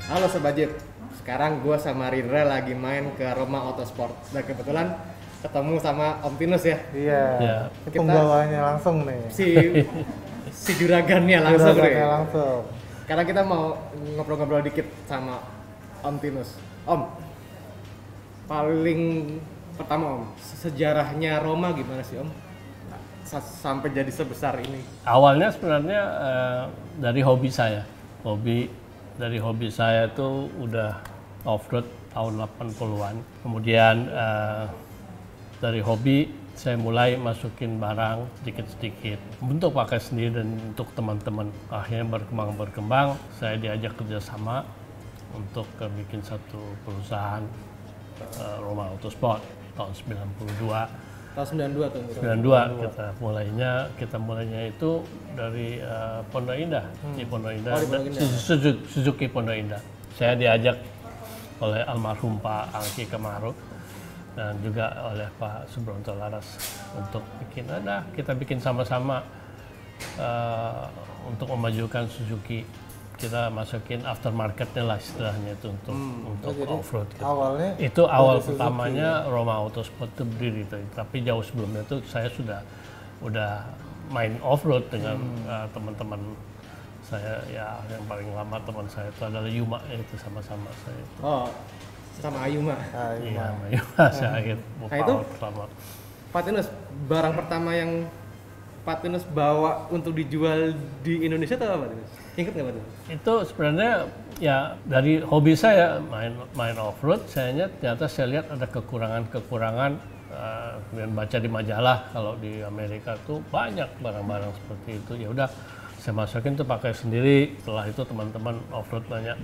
Halo Sobat Jeep, sekarang gue sama Rindra lagi main ke Roma Autosport. Dan kebetulan ketemu sama Om Tinus ya. Iya, Ya. ini penggawanya langsung nih. Si juragannya langsung Juragannya nih. langsung. Sekarang kita mau ngobrol-ngobrol dikit sama Om Tinus. Om, paling pertama Om, sejarahnya Roma gimana sih Om? Sampai jadi sebesar ini. Awalnya sebenarnya dari hobi saya. Dari hobi saya itu udah off-road tahun 80-an. Kemudian dari hobi saya mulai masukin barang sedikit-sedikit untuk pakai sendiri dan untuk teman-teman. Akhirnya berkembang, saya diajak kerjasama untuk bikin satu perusahaan Roma Autosport tahun 92. Tahun 92 tuh. 92 kita mulainya itu dari Pondok Indah, di Pondok Indah, Oh, di Pondok Indah. Suzuki Pondok Indah. Saya diajak oleh almarhum Pak Angki Kemaruk dan juga oleh Pak Subronto Laras untuk kita bikin sama-sama untuk memajukan Suzuki. Kita masukin aftermarketnya lah istilahnya itu untuk jadi off-road. Gitu. Awalnya Itu awal dari Suzuki, pertamanya Roma Autosport itu berdiri, tapi jauh sebelumnya itu saya udah main off-road dengan teman-teman saya, ya yang paling lama teman saya itu adalah Yuma, itu sama-sama saya. Oh, sama Ayuma. Iya, sama Yuma saya akhir itu pertama. Pak Tinus, barang pertama yang Pak Tinus bawa untuk dijual di Indonesia itu apa Pak Tinus? Ingat nggak Pak Tinus? Itu sebenarnya ya dari hobi saya main off-road, ternyata saya lihat ada kekurangan-kekurangan. Kemudian baca di majalah kalau di Amerika tuh banyak barang-barang seperti itu. Ya udah saya masukin tuh pakai sendiri. Setelah itu teman-teman off-road nanya,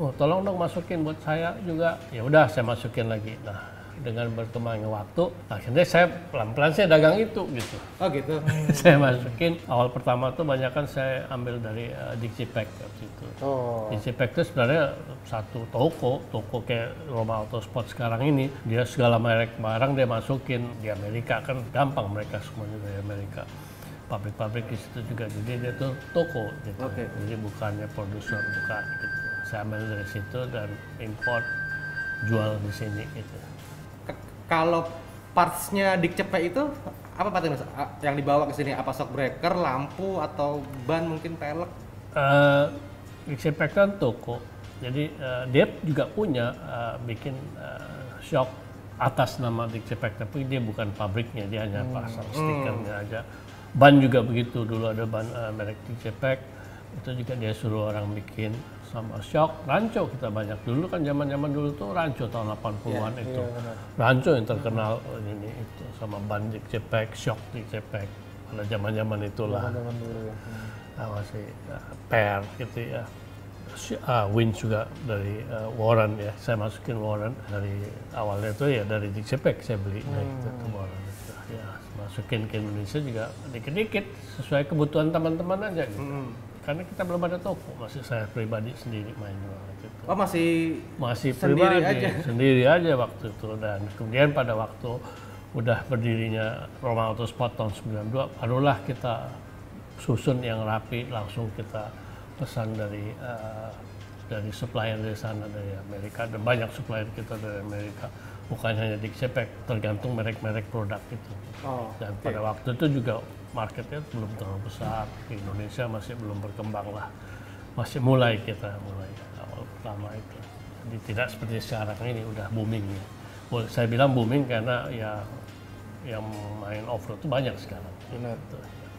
oh tolong dong masukin buat saya juga. Ya udah saya masukin lagi. Nah dengan berkembangnya waktu, akhirnya saya pelan-pelan saya dagang itu gitu. Oh gitu. Saya masukin awal pertama tuh banyak kan saya ambil dari Dixipack waktu itu. Oh, Dixipack itu sebenarnya satu toko kayak Roma Autosport sekarang ini, dia segala merek barang dia masukin. Di Amerika kan gampang, mereka semuanya dari Amerika. Pabrik-pabrik di situ juga, jadi dia tuh toko gitu. Oke. Jadi bukannya produser, bukan gitu. Saya ambil dari situ dan import, jual di sini gitu. Kalau partsnya Dixipack itu apa Pak Tinus? Yang dibawa ke sini apa shock breaker, lampu atau ban mungkin pelek? Dixipack kan toko, jadi dia juga punya bikin shock atas nama Dixipack, tapi dia bukan pabriknya, dia hanya pasang stikernya aja. Ban juga begitu, dulu ada ban merek Dixipack, itu juga dia suruh orang bikin. Sama shock, ranco kita banyak. Dulu kan zaman-zaman dulu tuh ranco tahun 80-an itu. benar. Ranco yang terkenal ini itu sama ban Dixipack, shock Dixipack. Pada zaman-zaman itulah. Zaman dulu ya. Masih pair gitu ya. Winch juga dari Warren ya. Saya masukin Warren dari awalnya itu ya dari Dixipack saya beli itu Warren itu. Ya, masukin ke Indonesia juga dikit-dikit sesuai kebutuhan teman-teman aja gitu. Karena kita belum ada toko, masih saya pribadi sendiri main gitu. Oh masih Pribadi aja. sendiri aja waktu itu. Dan kemudian pada waktu udah berdirinya Roma Autosport tahun 92, barulah kita susun yang rapi, langsung kita pesan dari supplier dari sana, dari Amerika. Dan banyak supplier kita dari Amerika, bukan hanya Dixipack, tergantung merek-merek produk itu. Oh, Dan pada waktu itu juga marketnya belum terlalu besar, di Indonesia masih belum berkembang lah, masih mulai awal pertama itu. Jadi tidak seperti sekarang ini udah booming ya. Saya bilang booming karena ya yang main off-road itu banyak sekarang. Benar.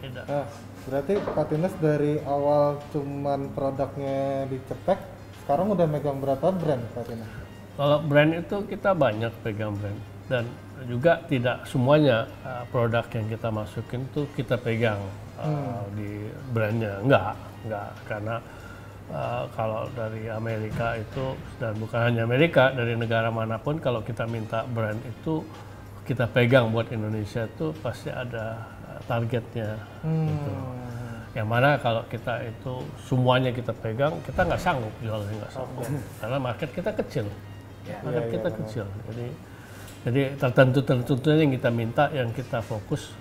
Tidak. Nah, berarti Pak Tinus dari awal cuman produknya Dixipack, sekarang udah megang berapa brand Pak Tinus? Kalau brand itu kita banyak pegang brand, dan juga tidak semuanya produk yang kita masukin tuh kita pegang di brandnya, enggak karena kalau dari Amerika itu, dan bukan hanya Amerika, dari negara manapun kalau kita minta brand itu kita pegang buat Indonesia itu pasti ada targetnya gitu. Yang mana kalau kita itu semuanya kita pegang, kita nggak sanggup jualnya, nggak sanggup karena market kita kecil. Market kita kecil, jadi tertentu yang kita minta, yang kita fokus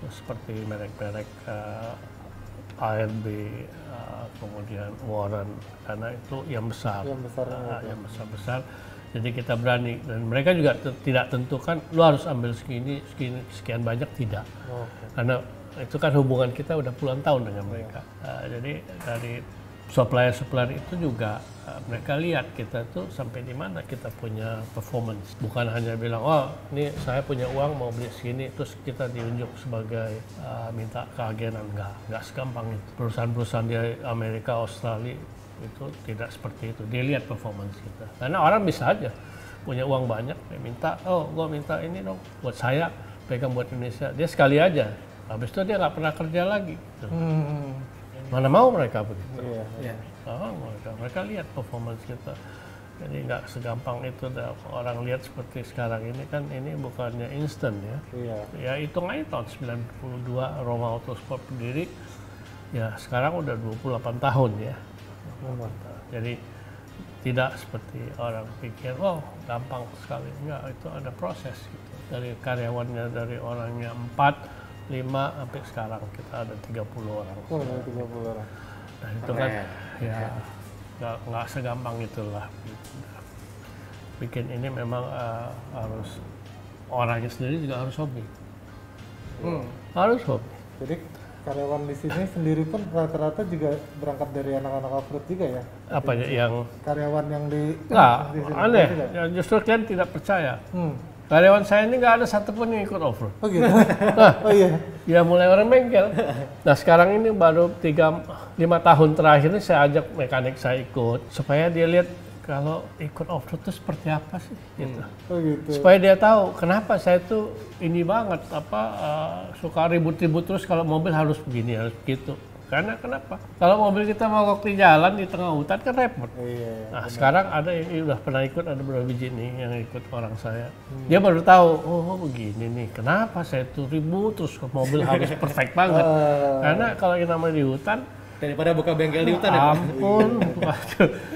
seperti merek-merek ARB, kemudian Warren, karena itu yang besar, yang besar. Jadi kita berani, dan mereka juga tidak tentukan lu harus ambil sekian banyak, tidak. Karena itu kan hubungan kita udah puluhan tahun dengan mereka. Jadi dari supplier itu juga mereka lihat kita tuh sampai di mana kita punya performance. Bukan hanya bilang, oh ini saya punya uang mau beli segini, terus kita diunjuk sebagai minta keagenan. Nggak segampang itu. Perusahaan-perusahaan di Amerika, Australia itu tidak seperti itu. Dia lihat performance kita. Karena orang bisa aja punya uang banyak, dia minta, oh gua minta ini dong buat saya, pegang buat Indonesia. Dia sekali aja, habis itu dia nggak pernah kerja lagi. Gitu. Mana mau mereka begitu? Mereka lihat performance kita. Jadi nggak segampang itu. Orang lihat seperti sekarang ini kan, ini bukannya instan ya. Ya hitung aja tahun 92 Roma Autosport berdiri, ya sekarang udah 28 tahun ya. Jadi tidak seperti orang pikir, oh gampang sekali. Enggak, itu ada proses gitu. Dari karyawannya, dari orangnya 4, 5 sampai sekarang kita ada 30 orang. Oh, 30 orang. Nah itu kan ya nggak segampang itulah. Bikin ini memang harus orangnya sendiri juga harus hobi. Harus hobi. Jadi karyawan di sini sendiri pun rata-rata juga berangkat dari anak-anak off-road juga ya? Apa yang karyawan yang di sini aneh ya, justru kalian tidak percaya. Karyawan saya ini nggak ada satupun yang ikut off-road. Oh gitu? Ya mulai orang bengkel. Nah sekarang ini baru 3-5 tahun terakhir ini saya ajak mekanik saya ikut, supaya dia lihat kalau ikut off-road itu seperti apa sih, gitu. Gitu. Supaya dia tahu kenapa saya tuh ini banget, suka ribut-ribut terus kalau mobil harus begini, harus begitu. Karena kenapa? Kalau mobil kita mogok di jalan di tengah hutan kan repot. Nah benar. Sekarang ada yang udah pernah ikut, ada beberapa biji nih yang ikut orang saya. Dia baru tahu, oh begini nih, kenapa saya tuh ribut terus mobil harus perfect banget. Karena kalau yang namanya di hutan, daripada buka bengkel di hutan ampun.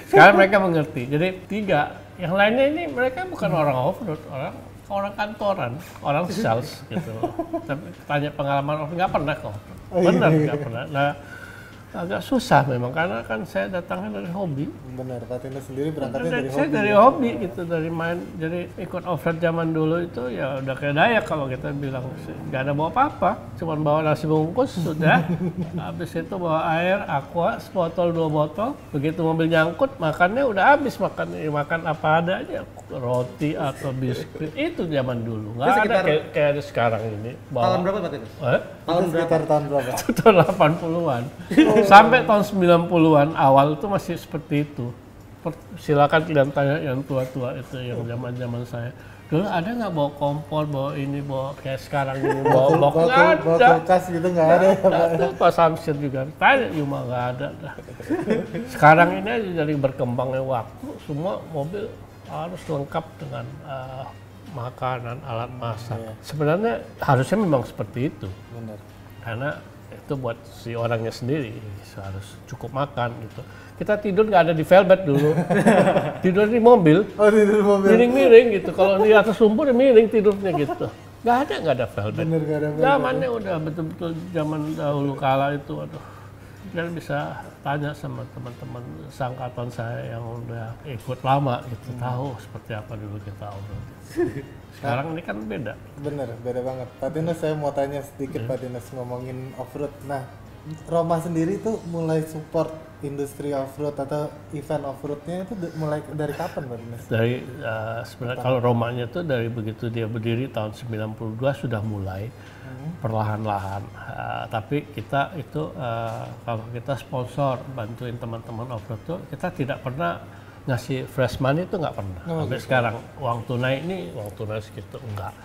Sekarang mereka mengerti. Jadi 3, yang lainnya ini mereka bukan orang off-road, orang kantoran, orang sales gitu. Tapi tanya pengalaman nggak pernah kok. Benar nggak pernah. Nah, agak susah memang karena kan saya datangnya dari hobi. Benar, Pak Tino sendiri berangkatnya dari hobi. Saya dari hobi gitu, dari main, jadi ikut off-road zaman dulu itu ya udah kayak Dayak kalau kita bilang, nggak ada bawa apa-apa, cuma bawa nasi bungkus sudah. Habis itu bawa air, aqua, sebotol 2 botol. Begitu mobil nyangkut, makannya udah habis, makan apa ada aja, roti atau biskuit. Itu zaman dulu, nggak ada kayak ada sekarang ini. Tahun berapa Pak Tino? Tahun sekitar tahun berapa? Itu tahun 80-an. Sampai tahun 90-an awal itu masih seperti itu. Silakan kalian tanya yang tua-tua itu, yang zaman-zaman saya. Dulu ada nggak bawa kompor, bawa ini, bawa kayak sekarang ini, bawa box? Nggak ada. Bawa kulkas gitu nggak ada ya Pak? Itu Pak Samsir juga. Tanya cuma nggak ada. Sekarang ini aja dari berkembangnya waktu, semua mobil harus lengkap dengan makanan, alat masak. Sebenarnya harusnya memang seperti itu. Benar. Karena itu buat si orangnya sendiri harus cukup makan gitu. Kita tidur nggak ada di velvet dulu, tidur di mobil, miring-miring gitu. Kalau di atas lumpur miring tidurnya gitu. Nggak ada velvet. Bener, nggak ada velvet. Zamannya udah betul-betul zaman dahulu kala itu, aduh. Dan bisa tanya sama teman-teman seangkatan saya yang udah ikut lama gitu, tahu seperti apa dulu kita off-road. Sekarang ini kan beda. Bener, beda banget. Pak Tinus, saya mau tanya sedikit Pak Tinus ngomongin off-road. Nah, Roma sendiri tuh mulai support industri off-road atau event off-roadnya itu mulai dari kapan Pak Tinus? Dari sebenarnya kalau Romanya tuh dari begitu dia berdiri tahun 92 sudah mulai perlahan-lahan. Tapi kita itu kalau kita sponsor bantuin teman-teman off-road tuh kita tidak pernah ngasih fresh money itu nggak pernah. Sampai sekarang uang tunai segitu enggak.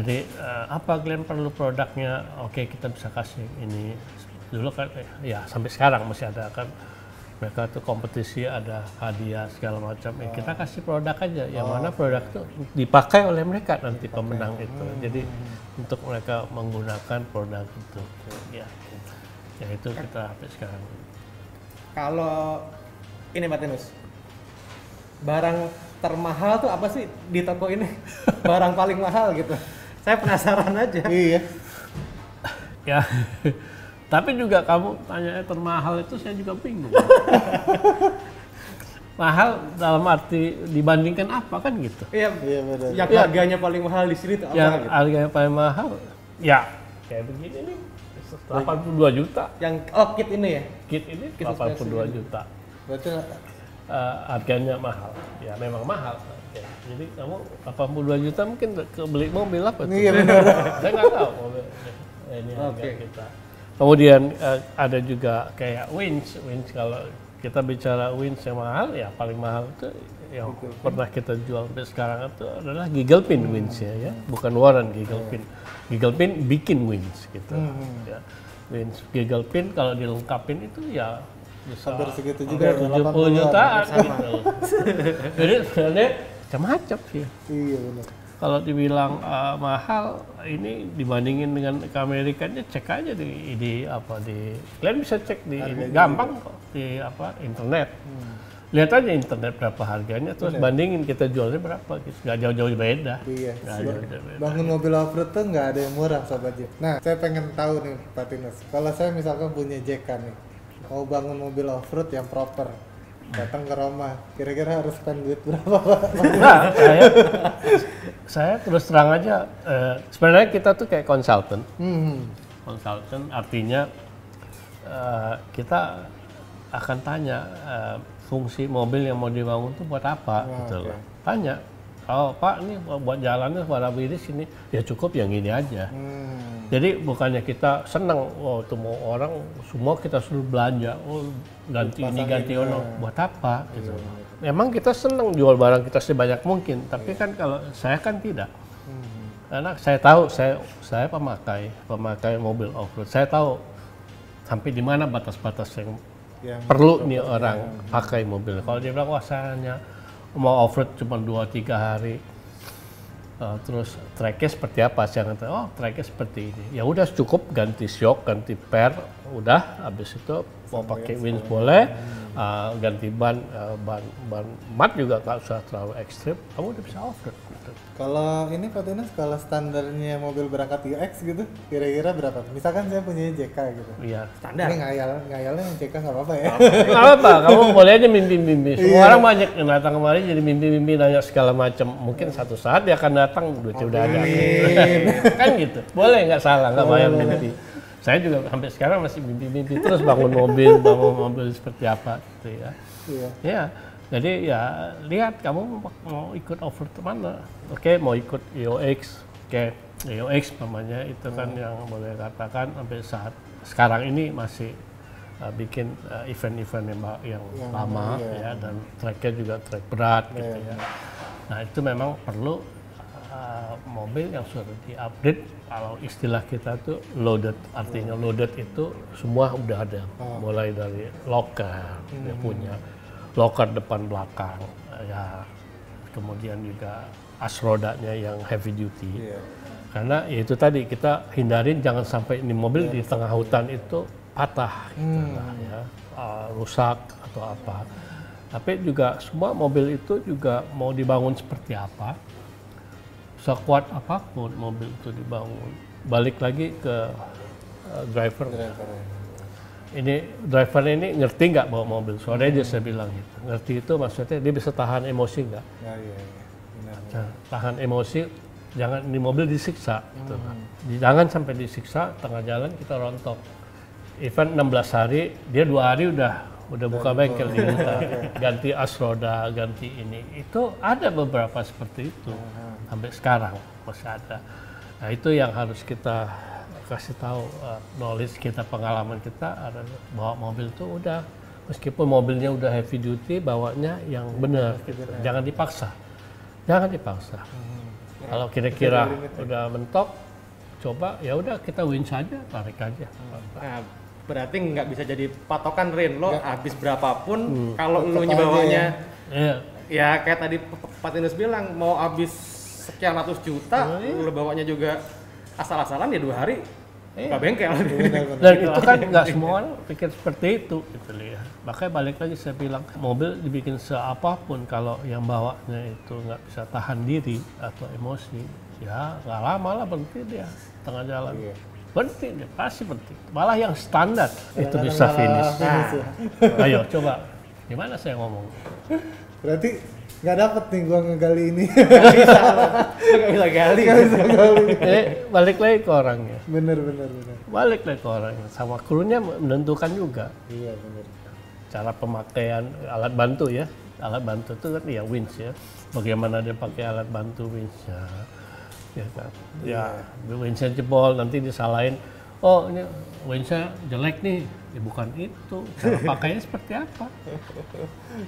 Jadi apa kalian perlu produknya? Oke, kita bisa kasih ini. Dulu kan ya sampai sekarang masih ada kan, mereka tuh kompetisi, ada hadiah segala macam. Kita kasih produk aja, yang mana produk itu dipakai oleh mereka nanti pemenang itu. Jadi untuk mereka menggunakan produk itu. Ya itu kita sampai sekarang. Kalau ini Pak Tinus, barang termahal tuh apa sih di toko ini? Barang paling mahal gitu. Saya penasaran aja. Iya. Ya, Tapi juga kamu tanya termahal itu saya juga bingung. Mahal dalam arti dibandingkan apa kan gitu. Iya, Iya benar. yang Iya. harganya paling mahal di sini tuh apa Yang gitu? harganya paling mahal, ya kayak begini nih, 82 juta. Yang kit ini ya? Kit ini Kit 82 suspensi. juta. Berarti Harganya mahal. Ya memang mahal. Oke. Jadi kamu 82 juta mungkin beli mobil apa tuh? iya benar. Saya nggak tahu mobil ini harga Oke. kita. Kemudian ada juga kayak winch kalau kita bicara winch yang mahal, ya paling mahal itu yang pernah kita jual sampai sekarang itu adalah Giggle Pin winch ya, bukan Warren Giggle Pin. Giggle Pin bikin winch gitu. Ya. Winch Giggle Pin kalau dilengkapin itu ya bisa Hampir segitu juga, hampir 70 80-an. jutaan gitu. Jadi sebenarnya macam-macam sih. Iya benar. Kalau dibilang mahal, ini dibandingin dengan ke Amerika aja, cek aja di kalian bisa cek di ini, gampang kok di internet. Lihat aja internet berapa harganya, terus bandingin kita jualnya berapa, gitu. Nggak jauh-jauh beda. Iya. Nggak jauh-jauh beda. Bangun mobil off-road tuh nggak ada yang murah Sobat Jeep. Nah, saya pengen tahu nih Pak Tinus, kalau saya misalkan punya JK nih, mau bangun mobil off-road yang proper, datang ke Roma, kira-kira harus spend duit berapa Pak? Nah, saya terus terang aja, sebenarnya kita tuh kayak konsultan. Konsultan artinya kita akan tanya fungsi mobil yang mau dibangun tuh buat apa, gitu loh. Tanya, oh Pak, ini buat jalannya pada di sini, ya cukup yang ini aja. Jadi bukannya kita senang, itu mau orang semua kita suruh belanja, ganti ini ganti ono, buat apa? Gitu. Memang kita senang jual barang kita sebanyak mungkin, tapi kan kalau saya kan tidak. Karena saya tahu, saya pemakai mobil off-road, saya tahu sampai di mana batas-batas yang perlu nih orang pakai mobil. Kalau dia bilang, wah saya hanya mau off-road cuma 2-3 hari, terus tracknya seperti apa? Saya kata, oh tracknya seperti ini. Ya udah cukup ganti shock, ganti per, udah. Habis itu mau pakai winch boleh, ganti ban mat juga nggak usah terlalu ekstrim. Kamu udah bisa off-road. Gitu. Kalau ini Pak Tinus, kalau standarnya mobil berangkat UX gitu, kira-kira berapa? Misalkan saya punya JK gitu. Iya. Standar. Ini ngayalnya yang JK nggak apa-apa ya? Nggak apa-apa, kamu boleh aja mimpi-mimpi. Semua orang banyak yang datang kemari jadi mimpi-mimpi, nanya segala macam. Mungkin satu saat dia akan datang, duitnya udah ada. Kan gitu. Boleh, nggak salah, nggak bayar mimpi. Saya juga sampai sekarang masih mimpi-mimpi terus bangun mobil seperti apa gitu ya. Iya. Ya, jadi ya lihat kamu mau ikut off-road mana. Oke, mau ikut EOX. Oke, EOX namanya itu kan yang boleh katakan sampai saat sekarang ini masih bikin event-event yang lama ya, dan tracknya juga track berat gitu ya. Nah itu memang perlu mobil yang sudah di-upgrade. Kalau istilah kita tuh loaded, artinya loaded itu semua udah ada, mulai dari locker dia punya, locker depan belakang, ya kemudian juga as rodanya yang heavy duty. Karena ya itu tadi kita hindarin jangan sampai ini mobil di tengah hutan itu patah, gitu lah, ya, rusak atau apa. Tapi juga semua mobil itu juga mau dibangun seperti apa, sekuat apapun mobil itu dibangun, balik lagi ke driver. Ini driver ini ngerti nggak bawa mobil? Soalnya aja saya bilang gitu. Ngerti itu maksudnya dia bisa tahan emosi nggak? Nah, tahan emosi, jangan di mobil disiksa. Gitu. Jangan sampai disiksa tengah jalan kita rontok. Event 16 hari, dia 2 hari udah buka bengkel di kita, ganti as roda, ganti ini. Itu ada beberapa seperti itu. Sampai sekarang masih ada. Nah itu yang harus kita kasih tahu, knowledge kita, pengalaman kita adalah bawa mobil itu udah, meskipun mobilnya udah heavy duty, bawanya yang benar. Gitu. Jangan dipaksa. Kalau kira-kira udah mentok, coba ya udah kita winch aja, tarik aja. Nah, berarti nggak bisa jadi patokan Rin, lo habis berapapun kalau lo nyebawanya ya kayak tadi Pak Tinus bilang mau habis sekian ratus juta, lo bawanya juga asal-asalan ya 2 hari buka bengkel. Dan itu kan nggak semua orang pikir seperti itu gitu ya. Makanya balik lagi saya bilang, mobil dibikin seapapun kalau yang bawanya itu nggak bisa tahan diri atau emosi, ya nggak lama lah berhenti dia tengah jalan. Berhenti, dia pasti berhenti. Malah yang standar itu bisa finish. Ayo coba, gimana saya ngomong? Berarti nggak dapet nih gua ngegali ini. Nggak bisa gali. Balik lagi ke orangnya. Bener. Balik lagi ke orangnya. Sama krunya menentukan juga. Iya bener. Cara pemakaian alat bantu ya. Alat bantu itu kan ya winch ya. Bagaimana dia pakai alat bantu winchnya. Ya kan. Ya, winchnya jebol nanti disalahin. Oh ini winchnya jelek nih. Ya bukan itu. Cara pakainya seperti apa?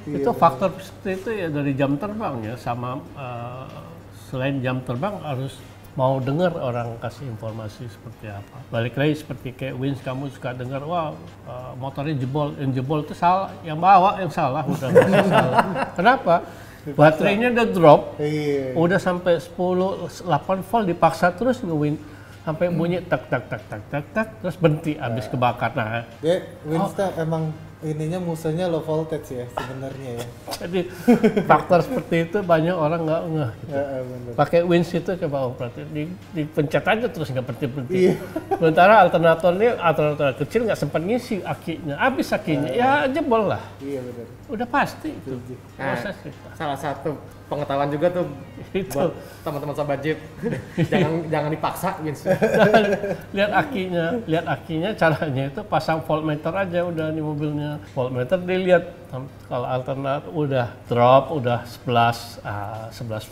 Itu faktor seperti itu ya dari jam terbang ya. Sama selain jam terbang harus mau dengar orang kasih informasi seperti apa. Balik lagi seperti kayak winch, kamu suka dengar, wah motornya jebol, yang jebol itu salah, yang bawa yang salah, udah nggak salah. Kenapa? Baterainya udah drop, udah sampai 10, 8 volt dipaksa terus nge-winch sampai bunyi tak terus berhenti habis kebakar. Nah, Dia winch emang ininya musuhnya low voltage ya sebenarnya ya. jadi faktor seperti itu banyak orang nggak ngeh. Gitu. Pakai winch itu coba berarti dipencet aja terus nggak berhenti. Sementara alternator kecil nggak sempat ngisi akinya, habis akinya, ya jebol lah. Iya benar. Udah pasti itu proses itu. Salah satu pengetahuan juga tuh Itu. buat teman-teman sobat Jeep. jangan dipaksa Wins. lihat akinya caranya itu pasang voltmeter aja udah di mobilnya. Voltmeter dilihat kalau alternator udah drop udah 11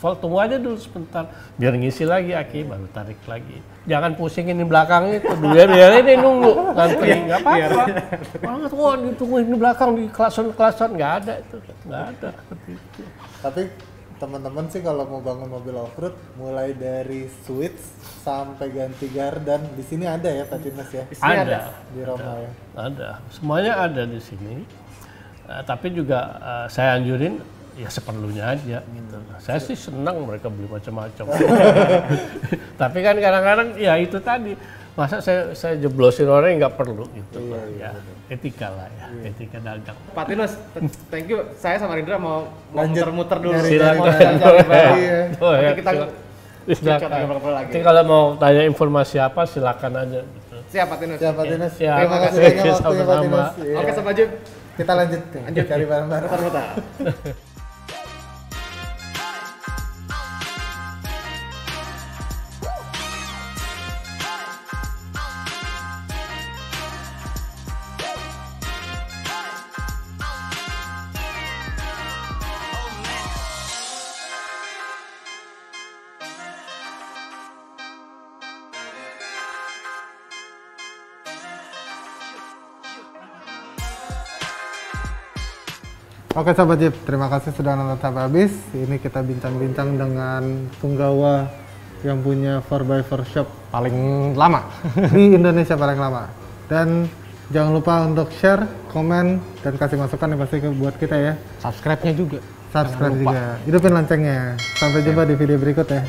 volt, tunggu aja dulu sebentar biar ngisi lagi aki baru tarik lagi. Jangan pusingin di belakang itu dulu biar ini nunggu nanti nggak apa-apa. Banget wah ditungguin di belakang di klason nggak ada itu nggak ada seperti itu. Tapi teman-teman sih kalau mau bangun mobil off-road mulai dari switch sampai ganti gardan di sini ada ya Pak Dinas ya? Ada Di Roma ya? Ada, semuanya ada di sini. Tapi juga saya anjurin ya seperlunya aja gitu. Saya sih senang mereka beli macam-macam. Tapi kan kadang-kadang ya itu tadi masa saya jeblosin orang yang nggak perlu gitu. Ya etika lah ya, etika dagang. Pak Tinus, thank you. Saya sama Rindra mau muter-muter dulu. Silakan. Oh, ya, kita silakan. lagi. Nanti kalau mau tanya informasi apa silakan aja. Gitu. Siap Pak Tinus. Siap Pak Dinas. Ya, Terima kasih banyak waktunya Pak sama-sama. Dinas. Iya. Oke sobat Jeep, Kita lanjut cari barang-barang. muter-muter. Oke Sobat Jeep, terima kasih sudah nonton sampai habis. Ini kita bincang-bincang dengan Punggawa yang punya 4x4 shop Paling lama. di Indonesia paling lama. Dan jangan lupa untuk share, komen, dan kasih masukan yang pasti buat kita ya. Subscribe-nya juga. Subscribe juga. Hidupin loncengnya. Sampai jumpa di video berikut ya.